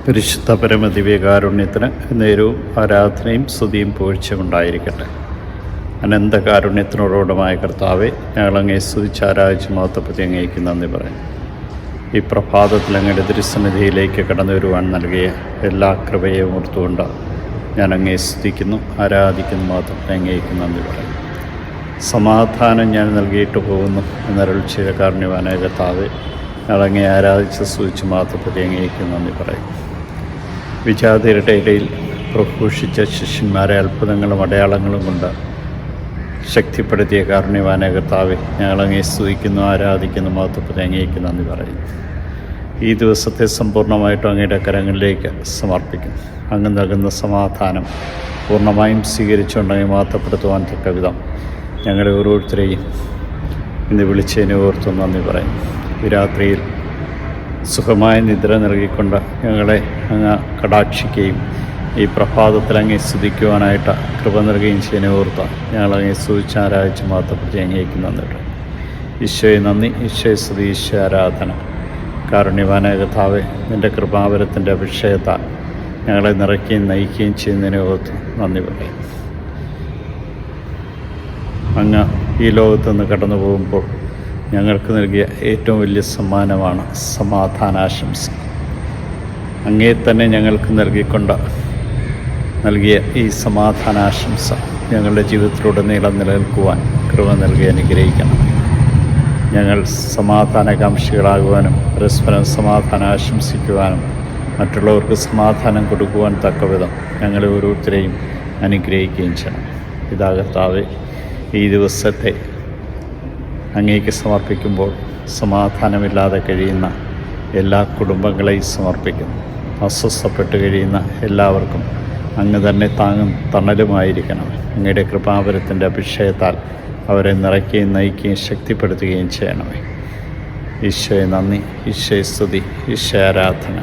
പരിശുദ്ധ പരമദിവ്യകാരുണ്യത്തിന് നേരവും ആരാധനയും സ്തുതിയും പുകഴ്ചയും ഉണ്ടായിരിക്കട്ടെ. അനന്തകാരുണ്യത്തിനോടുമായ കർത്താവെ, ഞങ്ങളങ്ങേ സ്തുതിച്ച് ആരാധിച്ച് മഹത്വപ്പെടുത്തി അങ്ങേക്ക് നന്ദി പറയും. ഈ പ്രഭാതത്തിൽ അങ്ങയുടെ തിരുസന്നിധിയിലേക്ക് കടന്നു വരുവാൻ നൽകിയ എല്ലാ കൃപയും ഓർത്തുകൊണ്ട് ഞാൻ അങ്ങേ സ്തുതിക്കുന്നു, ആരാധിക്കുന്നു, മഹത്വപ്പെടുത്തി അങ്ങേക്ക് നന്ദി പറയും. സമാധാനം ഞാൻ നൽകിയിട്ട് പോകുന്നു എന്നരുൾ ചെയ്ത കാരുണ്യവാനായ കർത്താവെ, ഞങ്ങളങ്ങേ ആരാധിച്ച് സ്തുതിച്ച് മഹത്വപ്പെടുത്തി അങ്ങേക്ക് നന്ദി പറയും. വിജാതിരുടെ ഇടയിൽ പ്രഘോഷിച്ച ശിഷ്യന്മാരെ അത്ഭുതങ്ങളും അടയാളങ്ങളും കൊണ്ട് ശക്തിപ്പെടുത്തിയ കാരുണ്യവാനായ കർത്താവെ, ഞങ്ങളങ്ങേ സ്തുതിക്കുന്നു, ആരാധിക്കുന്നു, മഹത്വപ്പെടുത്തി അങ്ങേക്ക് നന്ദി പറയും. ഈ ദിവസത്തെ സമ്പൂർണ്ണമായിട്ടും അങ്ങയുടെ കരങ്ങളിലേക്ക് സമർപ്പിക്കും. അങ്ങ് നൽകുന്ന സമാധാനം പൂർണ്ണമായും സ്വീകരിച്ചുകൊണ്ട് അങ്ങ് മഹത്വപ്പെടുത്തുവാൻ തക്ക വിധം ഞങ്ങളെ ഓരോരുത്തരെയും ഇന്ന് വിളിച്ചതിനെ ഓർത്ത് നന്ദി പറയും. ഈ രാത്രിയിൽ സുഖമായ നിദ്ര നൽകിക്കൊണ്ട് ഞങ്ങളെ അങ്ങ് കടാക്ഷിക്കുകയും ഈ പ്രഭാതത്തിൽ അങ്ങേ സ്തുതിക്കുവാനായിട്ട് കൃപ നൽകുകയും ചെയ്യുന്നതിനെ ഓർത്ത് ഞങ്ങളങ്ങേ സ്തുതിച്ച് ആരാധിച്ച് മഹത്വപ്പെടുത്തി അങ്ങേക്ക് നന്ദി പറയും. ഈശോയെ നന്ദി, ഈശോയെ സ്തുതി, ഈശോ ആരാധന. കാരുണ്യവാനായ കർത്താവേ, നിൻ്റെ കൃപാവരത്തിൻ്റെ അഭിഷേകത്താൽ ഞങ്ങളെ നിറയ്ക്കുകയും നയിക്കുകയും ചെയ്യുന്നതിനെ ഓർത്ത് നന്ദി പറയും. അങ്ങ് ഈ ലോകത്തുനിന്ന് കടന്നു പോകുമ്പോൾ ഞങ്ങൾക്ക് നൽകിയ ഏറ്റവും വലിയ സമ്മാനമാണ് സമാധാനാശംസ. അങ്ങേ തന്നെ ഞങ്ങൾക്ക് നൽകിയ ഈ സമാധാനാശംസ ഞങ്ങളുടെ ജീവിതത്തിലുടനീളം നിലനിൽക്കുവാൻ കൃപ നൽകി അനുഗ്രഹിക്കണം. ഞങ്ങൾ സമാധാനകാംക്ഷികളാകുവാനും പരസ്പരം സമാധാനം ആശംസിക്കുവാനും മറ്റുള്ളവർക്ക് സമാധാനം കൊടുക്കുവാൻ തക്കവിധം ഞങ്ങളെ ഓരോരുത്തരെയും അനുഗ്രഹിക്കുകയും ചെയ്യണം. ഇതാ കർത്താവേ, ഈ ദിവസത്തെ അങ്ങേക്ക് സമർപ്പിക്കുമ്പോൾ സമാധാനമില്ലാതെ കഴിയുന്ന എല്ലാ കുടുംബങ്ങളെയും സമർപ്പിക്കുന്നു. അസ്വസ്ഥപ്പെട്ട് കഴിയുന്ന എല്ലാവർക്കും അങ്ങ് തന്നെ താങ്ങും തണലുമായിരിക്കണം. അങ്ങയുടെ കൃപാവരത്തിൻ്റെ അഭിഷേകത്താൽ അവരെ നിറയ്ക്കുകയും നയിക്കുകയും ശക്തിപ്പെടുത്തുകയും ചെയ്യണമേ. ഈശോയെ നന്ദി, ഈശോയെ സ്തുതി, ഈശോ ആരാധന.